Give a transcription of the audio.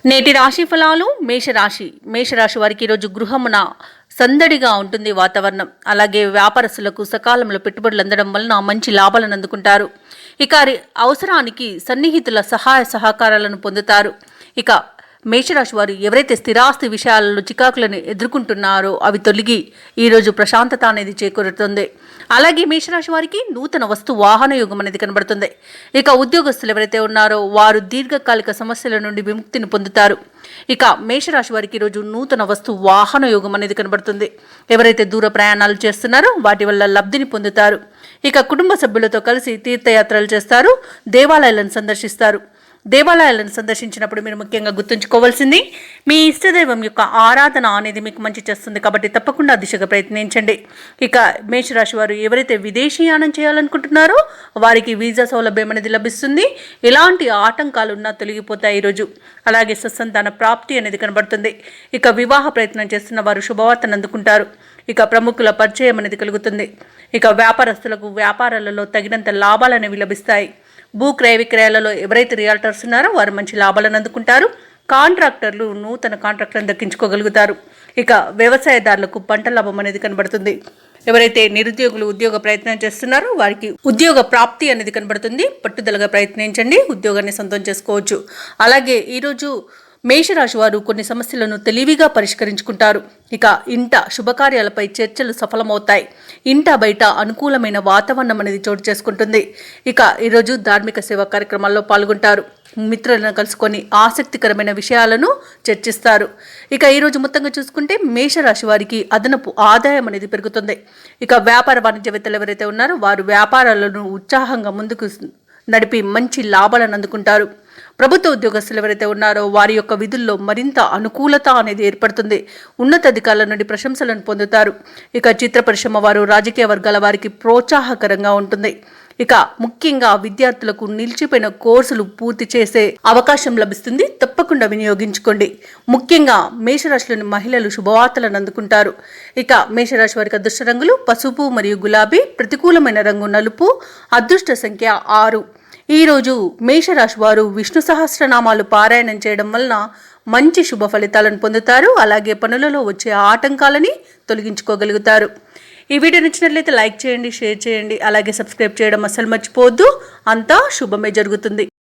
నేటి రాశి ఫలాలు మేషరాశి వారికి ఈరోజు గృహమున సందడిగా ఉంటుంది వాతావరణం. అలాగే వ్యాపారస్తులకు సకాలంలో పెట్టుబడులు అందడం వలన మంచి లాభాలను అందుకుంటారు. ఇక అవసరానికి సన్నిహితుల సహాయ సహకారాలను పొందుతారు. ఇక మేషరాశి వారు ఎవరైతే స్థిరాస్తి విషయాలలో చికాకులను ఎదుర్కొంటున్నారో అవి తొలగి ఈరోజు ప్రశాంతత అనేది చేకూరుతుంది. అలాగే మేషరాశి వారికి నూతన వస్తు వాహన యోగం అనేది కనబడుతుంది. ఇక ఉద్యోగస్తులు ఎవరైతే ఉన్నారో వారు దీర్ఘకాలిక సమస్యల నుండి విముక్తిని పొందుతారు. ఇక మేషరాశి వారికి ఈరోజు నూతన వస్తు వాహన యోగం అనేది కనబడుతుంది. ఎవరైతే దూర ప్రయాణాలు చేస్తున్నారో వాటి వల్ల లబ్ధిని పొందుతారు. ఇక కుటుంబ సభ్యులతో కలిసి తీర్థయాత్రలు చేస్తారు, దేవాలయాలను సందర్శిస్తారు. దేవాలయాలను సందర్శించినప్పుడు మీరు ముఖ్యంగా గుర్తుంచుకోవాల్సింది మీ ఇష్టదైవం యొక్క ఆరాధన అనేది మీకు మంచి చేస్తుంది. కాబట్టి తప్పకుండా దిశగా ప్రయత్నించండి. ఇక మేషరాశి వారు ఎవరైతే విదేశీయానం చేయాలనుకుంటున్నారో వారికి వీసా సౌలభ్యం అనేది లభిస్తుంది. ఎలాంటి ఆటంకాలు ఉన్నా తొలగిపోతాయి ఈరోజు. అలాగే సత్సంతాన ప్రాప్తి అనేది కనబడుతుంది. ఇక వివాహ ప్రయత్నం చేస్తున్న వారు శుభవార్తను అందుకుంటారు. ఇక ప్రముఖుల పరిచయం అనేది కలుగుతుంది. ఇక వ్యాపారస్తులకు వ్యాపారాలలో తగినంత లాభాలు అనేవి లభిస్తాయి. భూ క్రయ విక్రయాలలో ఎవరైతే రియాల్టర్స్ ఉన్నారో వారు మంచి లాభాలను అందుకుంటారు. కాంట్రాక్టర్లు నూతన కాంట్రాక్టులను దక్కించుకోగలుగుతారు. ఇక వ్యవసాయదారులకు పంట లాభం అనేది కనబడుతుంది. ఎవరైతే నిరుద్యోగులు ఉద్యోగ ప్రయత్నం చేస్తున్నారో వారికి ఉద్యోగ ప్రాప్తి అనేది కనబడుతుంది. పట్టుదలగా ప్రయత్నించండి, ఉద్యోగాన్ని సొంతం చేసుకోవచ్చు. అలాగే ఈరోజు మేషరాశి వారు కొన్ని సమస్యలను తెలివిగా పరిష్కరించుకుంటారు. ఇక ఇంట శుభకార్యాలపై చర్చలు సఫలమవుతాయి. ఇంట బయట అనుకూలమైన వాతావరణం అనేది చోటు చేసుకుంటుంది. ఇక ఈరోజు ధార్మిక సేవా కార్యక్రమాల్లో పాల్గొంటారు. మిత్రులను కలుసుకొని ఆసక్తికరమైన విషయాలను చర్చిస్తారు. ఇక ఈరోజు మొత్తంగా చూసుకుంటే మేషరాశి వారికి అదనపు ఆదాయం అనేది పెరుగుతుంది. ఇక వ్యాపార వాణిజ్యవేత్తలు ఎవరైతే ఉన్నారో వారు వ్యాపారాలను ఉత్సాహంగా ముందుకు నడిపి మంచి లాభాలను అందుకుంటారు. ప్రభుత్వ ఉద్యోగస్తులు ఎవరైతే ఉన్నారో వారి యొక్క విధుల్లో మరింత అనుకూలత అనేది ఏర్పడుతుంది. ఉన్నతాధికారుల నుండి ప్రశంసలను పొందుతారు. ఇక చిత్ర పరిశ్రమ వారు రాజకీయ వర్గాల వారికి ప్రోత్సాహకరంగా ఉంటుంది. ఇక ముఖ్యంగా విద్యార్థులకు నిలిచిపోయిన కోర్సులు పూర్తి చేసే అవకాశం లభిస్తుంది. తప్పకుండా వినియోగించుకోండి. ముఖ్యంగా మేషరాశిలోని మహిళలు శుభవార్తలను అందుకుంటారు. ఇక మేషరాశి వారికి అదృష్ట రంగులు పసుపు మరియు గులాబీ, ప్రతికూలమైన రంగు నలుపు, అదృష్ట సంఖ్య 6. ఈరోజు మేషరాశి వారు విష్ణు సహస్రనామాలు పారాయణం చేయడం వలన మంచి శుభ ఫలితాలను పొందుతారు. అలాగే పనులలో వచ్చే ఆటంకాలని తొలగించుకోగలుగుతారు. ఈ వీడియో నచ్చినట్లయితే లైక్ చేయండి, షేర్ చేయండి, అలాగే సబ్స్క్రైబ్ చేయడం అస్సలు మర్చిపోవద్దు. అంతా శుభమే జరుగుతుంది.